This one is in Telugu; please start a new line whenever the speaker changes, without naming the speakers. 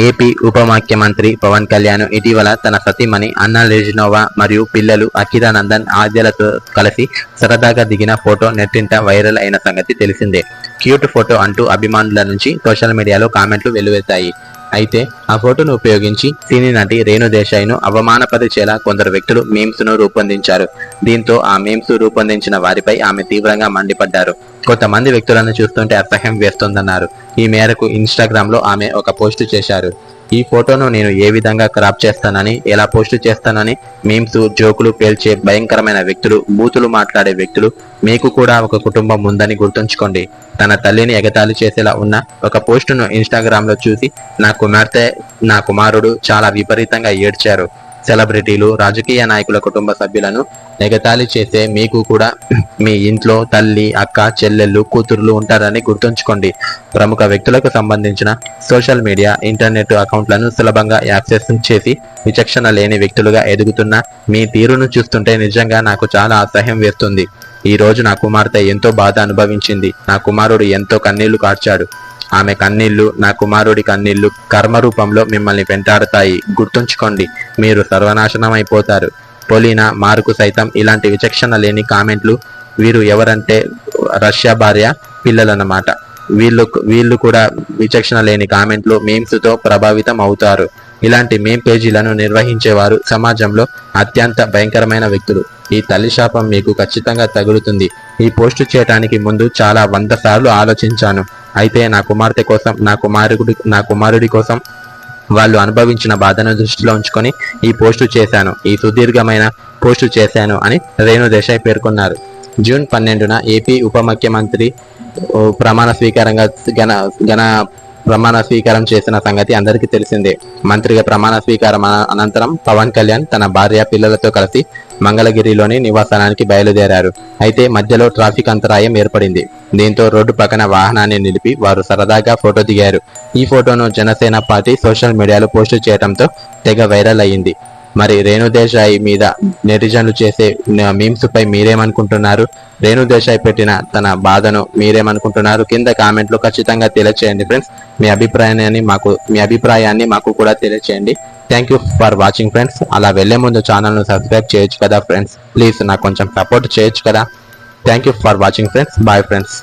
ఏపీ ఉప ముఖ్యమంత్రి పవన్ కళ్యాణ్ ఇటీవల తన సతీమణి అన్నా లెజినోవా మరియు పిల్లలు అఖిరానందన్ ఆద్యలతో కలిసి సరదాగా దిగిన ఫోటో నెట్టింట వైరల్ అయిన సంగతి తెలిసిందే. క్యూట్ ఫోటో అంటూ అభిమానుల నుంచి సోషల్ మీడియాలో కామెంట్లు వెల్లువెత్తాయి. అయితే ఆ ఫోటోను ఉపయోగించి సినీ నటి రేణు దేశాయ్ను అవమానపరిచేలా కొందరు వ్యక్తులు మీమ్స్ ను రూపొందించారు. దీంతో ఆ మీమ్స్ రూపొందించిన వారిపై ఆమె తీవ్రంగా మండిపడ్డారు. కొంతమంది వ్యక్తులను చూస్తుంటే అసహ్యం వేస్తోందన్నారు. ఈ మేరకు ఇన్స్టాగ్రామ్ లో ఆమె ఒక పోస్టు చేశారు. ఈ ఫోటోను నేను ఏ విధంగా క్రాప్ చేస్తానని, ఎలా పోస్టు చేస్తానని మీమ్స్, జోకులు పేల్చే భయంకరమైన వ్యక్తులు, బూతులు మాట్లాడే వ్యక్తులు, మీకు కూడా ఒక కుటుంబం ఉందని గుర్తుంచుకోండి. తన తల్లిని ఎగతాళి చేసేలా ఉన్న ఒక పోస్టును ఇన్స్టాగ్రామ్ లో చూసి నా కుమారుడు చాలా విపరీతంగా ఏడ్చారు. సెలబ్రిటీలు, రాజకీయ నాయకుల కుటుంబ సభ్యులను ఎగతాళి చేసే మీకు కూడా మీ ఇంట్లో తల్లి, అక్క, చెల్లెళ్ళు, కూతుర్లు ఉంటారని గుర్తుంచుకోండి. ప్రముఖ వ్యక్తులకు సంబంధించిన సోషల్ మీడియా, ఇంటర్నెట్ అకౌంట్లను సులభంగా యాక్సెస్ చేసి విచక్షణ లేని వ్యక్తులుగా ఎదుగుతున్న మీ తీరును చూస్తుంటే నిజంగా నాకు చాలా అసహ్యం వేస్తుంది. ఈ రోజు నా కుమార్తె ఎంతో బాధ అనుభవించింది. నా కుమారుడు ఎంతో కన్నీళ్లు కార్చాడు. ఆమె కన్నీళ్లు, నా కుమారుడి కన్నీళ్లు కర్మ రూపంలో మిమ్మల్ని వెంటాడుతాయి. గుర్తుంచుకోండి, మీరు సర్వనాశనం అయిపోతారు. పొలీనా, మార్కు సైతం ఇలాంటి విచక్షణ లేని కామెంట్లు. వీరు ఎవరంటే రష్యా భార్య పిల్లలన్నమాట. వీళ్ళు కూడా విచక్షణ లేని కామెంట్లు, మీమ్స్ తో ప్రభావితం అవుతారు. ఇలాంటి మేమ్ పేజీలను నిర్వహించేవారు సమాజంలో అత్యంత భయంకరమైన వ్యక్తులు. ఈ తల్లి శాపం మీకు ఖచ్చితంగా తగులుతుంది. ఈ పోస్టు చేయడానికి ముందు చాలా 100 సార్లు ఆలోచించాను. అయితే నా కుమార్తె కోసం, నా కుమారుడి కోసం వాళ్ళు అనుభవించిన బాధను దృష్టిలో ఉంచుకొని ఈ పోస్టు చేశాను, ఈ సుదీర్ఘమైన పోస్టు చేశాను అని రేణు దేశాయ్ పేర్కొన్నారు. జూన్ 12న ఏపీ ఉప ముఖ్యమంత్రి ప్రమాణ స్వీకారం చేసిన సంగతి అందరికీ తెలిసిందే. మంత్రిగా ప్రమాణ స్వీకారం అనంతరం పవన్ కళ్యాణ్ తన భార్య, పిల్లలతో కలిసి మంగళగిరిలోని నివాసానికి బయలుదేరారు. అయితే మధ్యలో ట్రాఫిక్ అంతరాయం ఏర్పడింది. దీంతో రోడ్డు పక్కన వాహనాన్ని నిలిపి వారు సరదాగా ఫోటో దిగారు. ఈ ఫోటోను జనసేన పార్టీ సోషల్ మీడియాలో పోస్టు చేయడంతో తెగ వైరల్ అయ్యింది. మరి రేణు దేశాయ్ మీద నెటిజన్లు చేసే మీమ్స్ పై మీరేమనుకుంటున్నారు? రేణు దేశాయ్ పెట్టిన తన బాధను మీరేమనుకుంటున్నారు? కింద కామెంట్ లో ఖచ్చితంగా తెలియచేయండి ఫ్రెండ్స్. మీ అభిప్రాయాన్ని మాకు కూడా తెలియచేయండి. Thank you for watching friends. అలా వెళ్లే ముందు ఛానల్ను సబ్స్క్రైబ్ చేయొచ్చు కదా ఫ్రెండ్స్. ప్లీజ్ నాకు కొంచెం సపోర్ట్ చేయొచ్చు కదా. Thank you for watching friends. Bye friends.